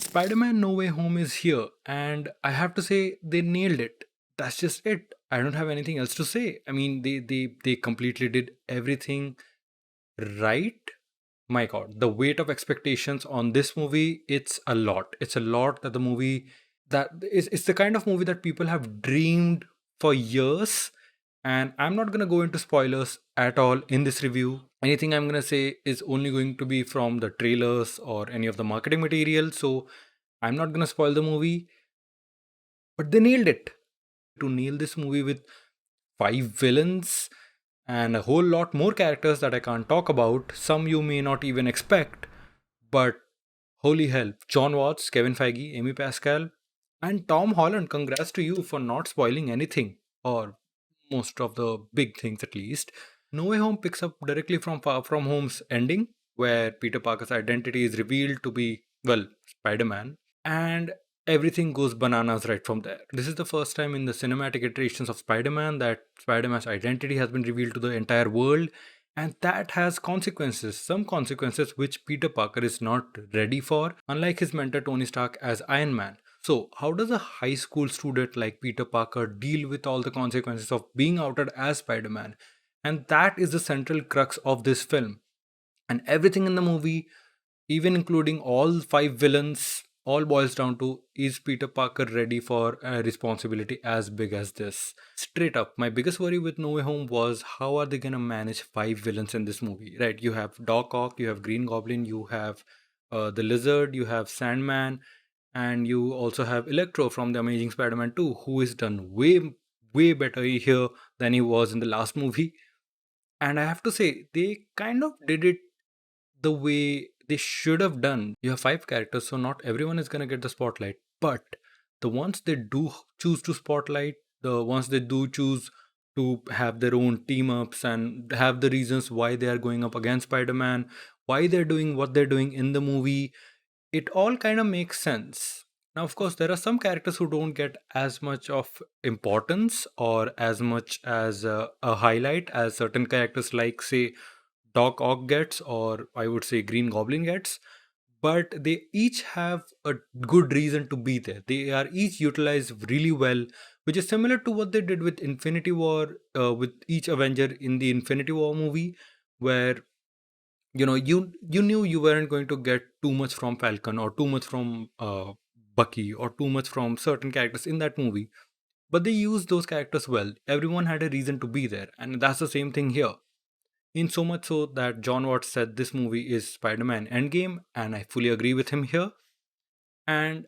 Spider-Man No Way Home is here, and I have to say they nailed it. That's just it. I don't have anything else to say. I mean, they completely did everything right. My God, the weight of expectations on this movie, it's a lot. It's a lot that the movie that is it's the kind of movie that people have dreamed for years. And I'm not gonna go into spoilers at all in this review. Anything I'm gonna say is only going to be from the trailers or any of the marketing material. So I'm not gonna spoil the movie, but they nailed it. To nail this movie with five villains and a whole lot more characters that I can't talk about, some you may not even expect, but holy hell, John Watts, Kevin Feige, Amy Pascal, and Tom Holland, congrats to you for not spoiling anything, or most of the big things at least. No Way Home picks up directly from Far From Home's ending, where Peter Parker's identity is revealed to be, well, Spider Man, and everything goes bananas right from there. This is the first time in the cinematic iterations of Spider Man that Spider Man's identity has been revealed to the entire world, and that has consequences, some consequences which Peter Parker is not ready for, unlike his mentor Tony Stark as Iron Man. So, how does a high school student like Peter Parker deal with all the consequences of being outed as Spider Man? And that is the central crux of this film. And everything in the movie, even including all five villains, all boils down to, is Peter Parker ready for a responsibility as big as this? Straight up, my biggest worry with No Way Home was how are they gonna manage five villains in this movie? Right? You have Doc Ock, you have Green Goblin, you have the Lizard, you have Sandman, and you also have Electro from the Amazing Spider-Man 2, who is done way better here than he was in the last movie. And I have to say, they kind of did it the way they should have done. You have five characters, so not everyone is going to get the spotlight. But the ones they do choose to spotlight, the ones they do choose to have their own team ups and have the reasons why they are going up against Spider Man, why they're doing what they're doing in the movie, it all kind of makes sense. Now, of course, there are some characters who don't get as much of importance or as much as a highlight as certain characters, like, say, Doc Ock gets, or I would say Green Goblin gets, but they each have a good reason to be there. They are each utilized really well, which is similar to what they did with Infinity War, with each Avenger in the Infinity War movie, where you knew you weren't going to get too much from Falcon or too much from Bucky or too much from certain characters in that movie, but they used those characters well. Everyone had a reason to be there, and that's the same thing here. In so much so that John Watts said this movie is Spider-Man Endgame, and I fully agree with him here. And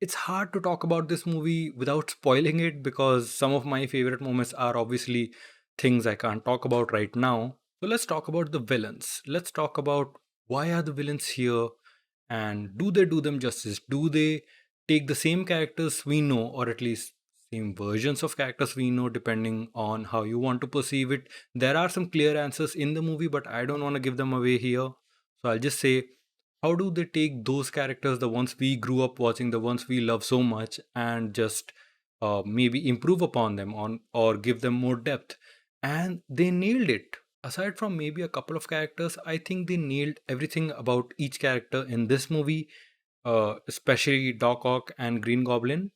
it's hard to talk about this movie without spoiling it because some of my favorite moments are obviously things I can't talk about right now. So let's talk about the villains. Let's talk about why are the villains here and do they do them justice? Do they take the same characters we know, or at least same versions of characters we know, depending on how you want to perceive it? There are some clear answers in the movie, but I don't want to give them away here. So I'll just say, how do they take those characters, the ones we grew up watching, the ones we love so much, and just maybe improve upon them on or give them more depth? And they nailed it. Aside from maybe a couple of characters, I think they nailed everything about each character in this movie, especially Doc Ock and Green Goblin.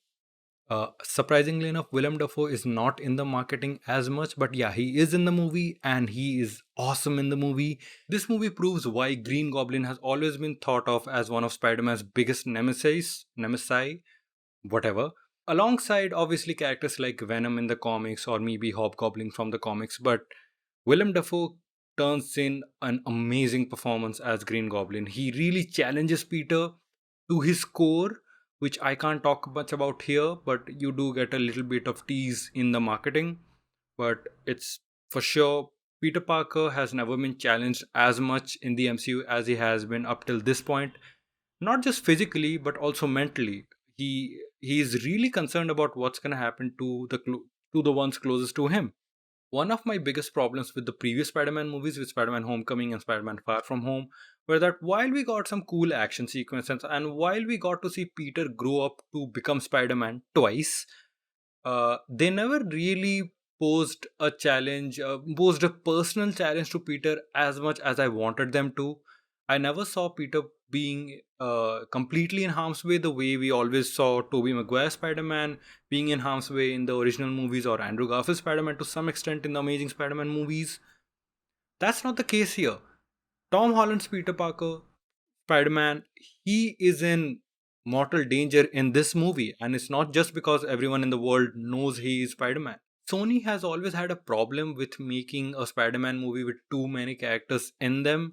Surprisingly enough, Willem Dafoe is not in the marketing as much, but yeah, he is in the movie and he is awesome in the movie. This movie proves why Green Goblin has always been thought of as one of Spider-Man's biggest nemesis, whatever. Alongside obviously characters like Venom in the comics or maybe Hobgoblin from the comics, but Willem Dafoe turns in an amazing performance as Green Goblin. He really challenges Peter to his core, which I can't talk much about here, but you do get a little bit of tease in the marketing. But it's for sure, Peter Parker has never been challenged as much in the MCU as he has been up till this point. Not just physically, but also mentally. He is really concerned about what's going to happen to to the ones closest to him. One of my biggest problems with the previous Spider-Man movies, with Spider-Man Homecoming and Spider-Man Far From Home, were that while we got some cool action sequences and while we got to see Peter grow up to become Spider-Man twice, they never really posed a personal challenge to Peter as much as I wanted them to. I never saw Peter being completely in harm's way the way we always saw Tobey Maguire Spider-Man being in harm's way in the original movies, or Andrew Garfield Spider-Man to some extent in the Amazing Spider-Man movies. That's not the case here. Tom Holland's Peter Parker, Spider Man, he is in mortal danger in this movie, and it's not just because everyone in the world knows he is Spider Man. Sony has always had a problem with making a Spider Man movie with too many characters in them.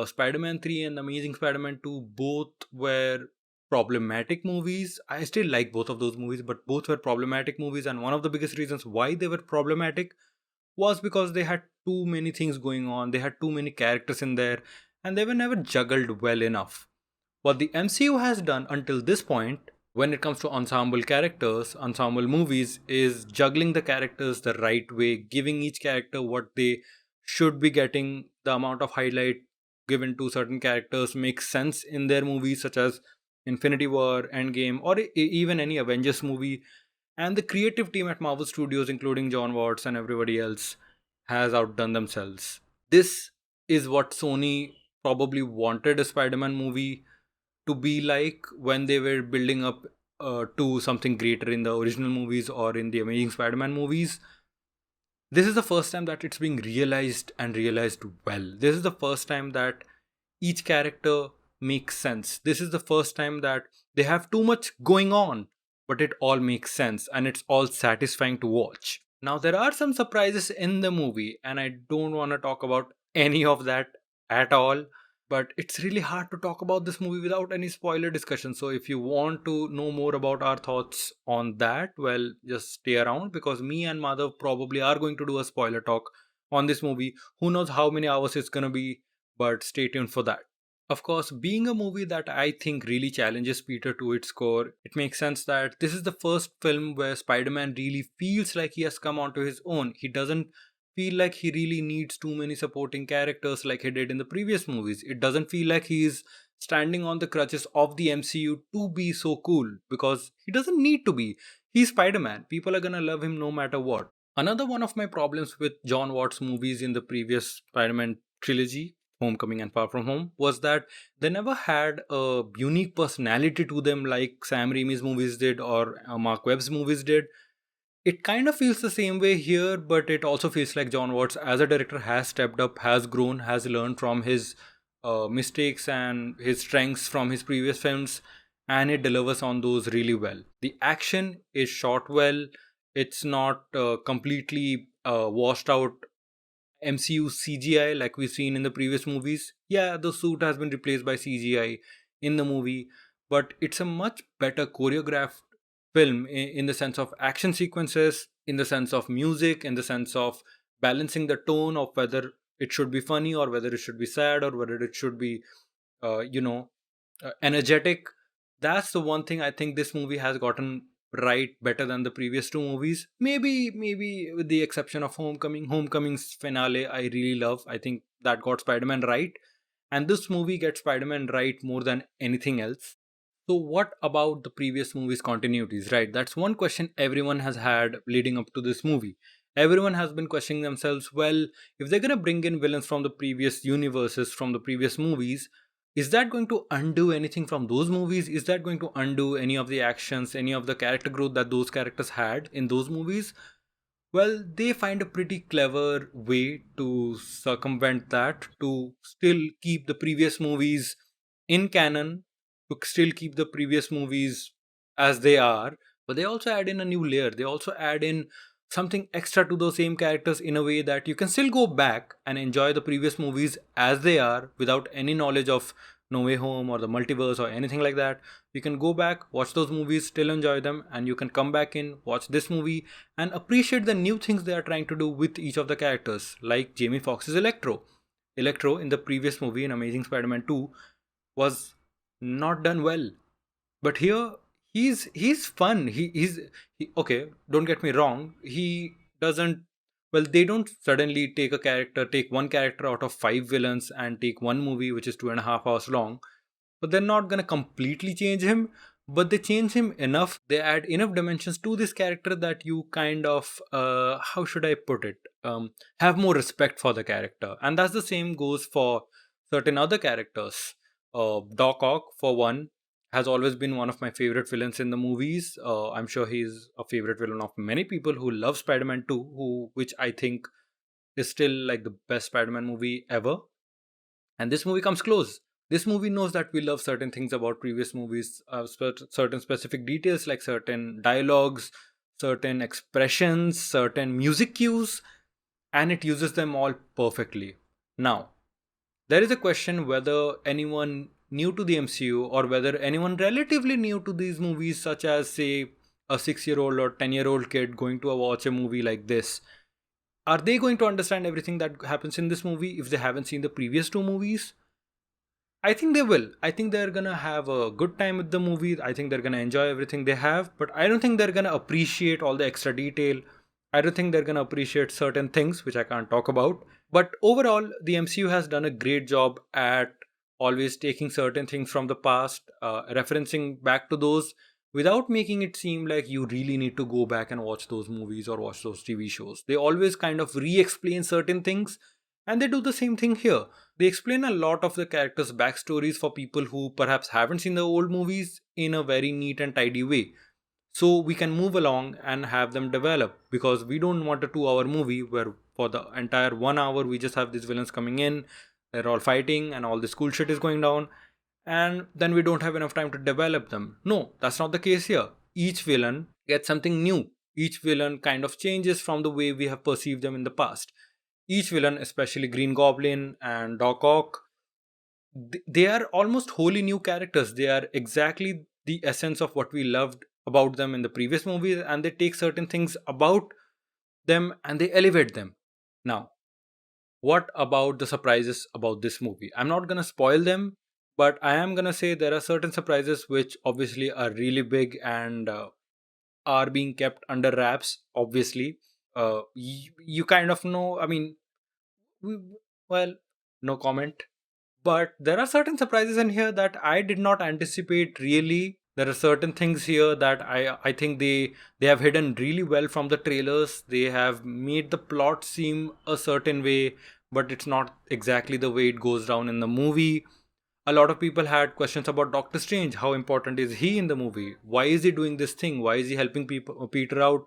Spider Man 3 and Amazing Spider Man 2 both were problematic movies. I still like both of those movies, but both were problematic movies, and one of the biggest reasons why they were problematic was because they had too many things going on, they had too many characters in there, and they were never juggled well enough. What the MCU has done until this point, when it comes to ensemble characters, ensemble movies, is juggling the characters the right way, giving each character what they should be getting, the amount of highlight given to certain characters makes sense in their movies, such as Infinity War, Endgame, or even any Avengers movie. And the creative team at Marvel Studios, including John Watts and everybody else, has outdone themselves. This is what Sony probably wanted a Spider Man movie to be like when they were building up to something greater in the original movies or in the Amazing Spider Man movies. This is the first time that it's being realized and realized well. This is the first time that each character makes sense. This is the first time that they have too much going on, but it all makes sense and it's all satisfying to watch. Now, there are some surprises in the movie, and I don't want to talk about any of that at all. But it's really hard to talk about this movie without any spoiler discussion. So, if you want to know more about our thoughts on that, well, just stay around because me and Madhav probably are going to do a spoiler talk on this movie. Who knows how many hours it's gonna be, but stay tuned for that. Of course, being a movie that I think really challenges Peter to its core, it makes sense that this is the first film where Spider Man really feels like he has come onto his own. He doesn't feel like he really needs too many supporting characters like he did in the previous movies. It doesn't feel like he's standing on the crutches of the MCU to be so cool because he doesn't need to be. He's Spider Man. People are gonna love him no matter what. Another one of my problems with John Watts movies in the previous Spider Man trilogy, Homecoming and Far From Home, was that they never had a unique personality to them like Sam Raimi's movies did or Mark Webb's movies did. It kind of feels the same way here, but it also feels like John Watts, as a director, has stepped up, has grown, has learned from his mistakes and his strengths from his previous films, and it delivers on those really well. The action is shot well, it's not completely washed out MCU CGI like we've seen in the previous movies. Yeah, the suit has been replaced by CGI in the movie, but it's a much better choreographed film in the sense of action sequences, in the sense of music, in the sense of balancing the tone of whether it should be funny or whether it should be sad or whether it should be, uh, you know, energetic. That's the one thing I think this movie has gotten right better than the previous two movies. Maybe with the exception of Homecoming. Homecoming's finale I really love. I think that got Spider-Man right. And this movie gets Spider-Man right more than anything else. So what about the previous movie's continuities, right? That's one question everyone has had leading up to this movie. Everyone has been questioning themselves, well, if they're gonna bring in villains from the previous universes, from the previous movies, is that going to undo anything from those movies? Is that going to undo any of the actions, any of the character growth that those characters had in those movies? Well, they find a pretty clever way to circumvent that, to still keep the previous movies in canon, to still keep the previous movies as they are, but they also add in a new layer. They also add in something extra to those same characters in a way that you can still go back and enjoy the previous movies as they are without any knowledge of No Way Home or the multiverse or anything like that. You can go back, watch those movies, still enjoy them, and you can come back in, watch this movie, and appreciate the new things they are trying to do with each of the characters, like Jamie Foxx's Electro. Electro in the previous movie in Amazing Spider-Man 2 was not done well. But here he's fun. Okay, don't get me wrong. He doesn't well, they don't suddenly take one character out of five villains and take one movie which is 2.5 hours long, but they're not gonna completely change him, but they change him enough. They add enough dimensions to this character that you kind of how should I put it, have more respect for the character. And that's the same goes for certain other characters. Doc Ock, for one, has always been one of my favorite villains in the movies. I'm sure he's a favorite villain of many people who love Spider-Man 2, which I think is still like the best Spider-Man movie ever. And this movie comes close. This movie knows that we love certain things about previous movies, certain specific details like certain dialogues, certain expressions, certain music cues, and it uses them all perfectly. Now, there is a question whether anyone new to the MCU or whether anyone relatively new to these movies, such as, say, a 6-year old or 10-year-old kid going to watch a movie like this, are they going to understand everything that happens in this movie if they haven't seen the previous two movies? I think they will. I think they're gonna have a good time with the movie. I think they're gonna enjoy everything they have, but I don't think they're gonna appreciate all the extra detail. I don't think they're gonna appreciate certain things which I can't talk about. But overall, the MCU has done a great job at always taking certain things from the past, referencing back to those without making it seem like you really need to go back and watch those movies or watch those TV shows. They always kind of re explain certain things, and they do the same thing here. They explain a lot of the characters' backstories for people who perhaps haven't seen the old movies in a very neat and tidy way. So we can move along and have them develop, because we don't want a 2 hour movie where for the entire 1 hour we just have these villains coming in, they're all fighting, and all this cool shit is going down, and then we don't have enough time to develop them. No, that's not the case here. Each villain gets something new. Each villain kind of changes from the way we have perceived them in the past. Each villain, especially Green Goblin and Doc Ock, they are almost wholly new characters. They are exactly the essence of what we loved about them in the previous movies, and they take certain things about them and they elevate them. Now, what about the surprises about this movie? I'm not gonna spoil them, but I am gonna say there are certain surprises which obviously are really big and are being kept under wraps. Obviously, you kind of know. I mean, w- well, no comment. But there are certain surprises in here that I did not anticipate really. There are certain things here that I think they have hidden really well from the trailers. They have made the plot seem a certain way, but it's not exactly the way it goes down in the movie. A lot of people had questions about Doctor Strange. How important is he in the movie? Why is he doing this thing? Why is he helping people Peter out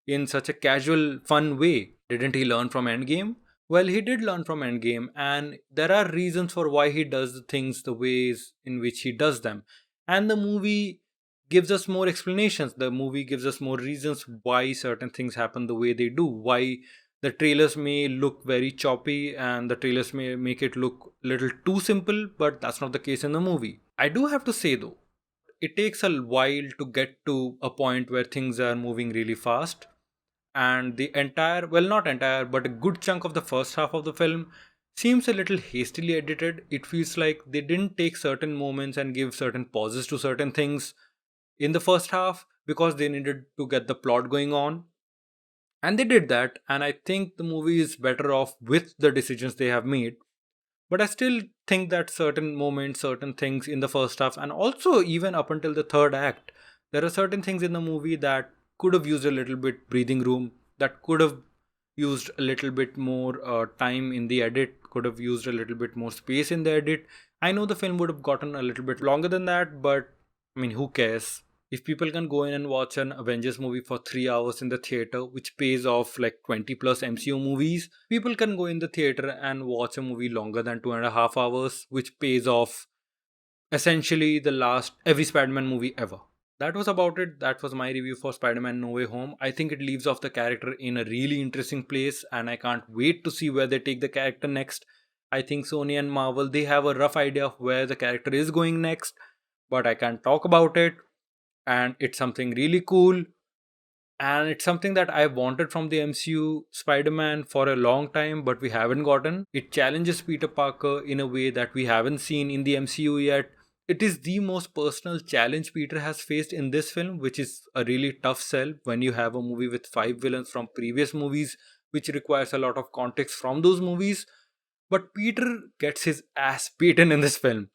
in such a casual, fun way? Didn't he learn from Endgame? Well, he did learn from Endgame, and there are reasons for why he does the things the ways in which he does them. And the movie gives us more explanations. The movie gives us more reasons why certain things happen the way they do. Why the trailers may look very choppy and the trailers may make it look a little too simple, but that's not the case in the movie. I do have to say though, it takes a while to get to a point where things are moving really fast, and the entire, well, not entire, but a good chunk of the first half of the film seems a little hastily edited. It feels like they didn't take certain moments and give certain pauses to certain things in the first half because they needed to get the plot going on, and they did that, and I think the movie is better off with the decisions they have made. But I still think that certain moments, certain things in the first half, and also even up until the third act, there are certain things in the movie that could have used a little bit breathing room, that could have used a little bit more time in the edit, could have used a little bit more space in the edit. I know the film would have gotten a little bit longer than that, but I mean, who cares? If people can go in and watch an Avengers movie for 3 hours in the theater, which pays off like 20 plus MCU movies, people can go in the theater and watch a movie longer than 2.5 hours, which pays off essentially the last every Spider-Man movie ever. That was about it. That was my review for Spider-Man No Way Home. I think it leaves off the character in a really interesting place, and I can't wait to see where they take the character next. I think Sony and Marvel, they have a rough idea of where the character is going next, but I can't talk about it, and it's something really cool, and it's something that I wanted from the MCU Spider-Man for a long time, but we haven't gotten. It challenges Peter Parker in a way that we haven't seen in the MCU yet. It is the most personal challenge Peter has faced in this film, which is a really tough sell when you have a movie with 5 villains from previous movies, which requires a lot of context from those movies. But Peter gets his ass beaten in this film.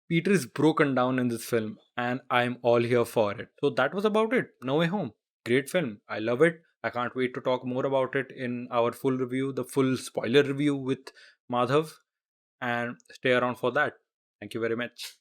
Peter is broken down in this film, and I'm all here for it. So that was about it. No Way Home. Great film. I love it. I can't wait to talk more about it in our full review, the full spoiler review with Madhav. and stay around for that. Thank you very much.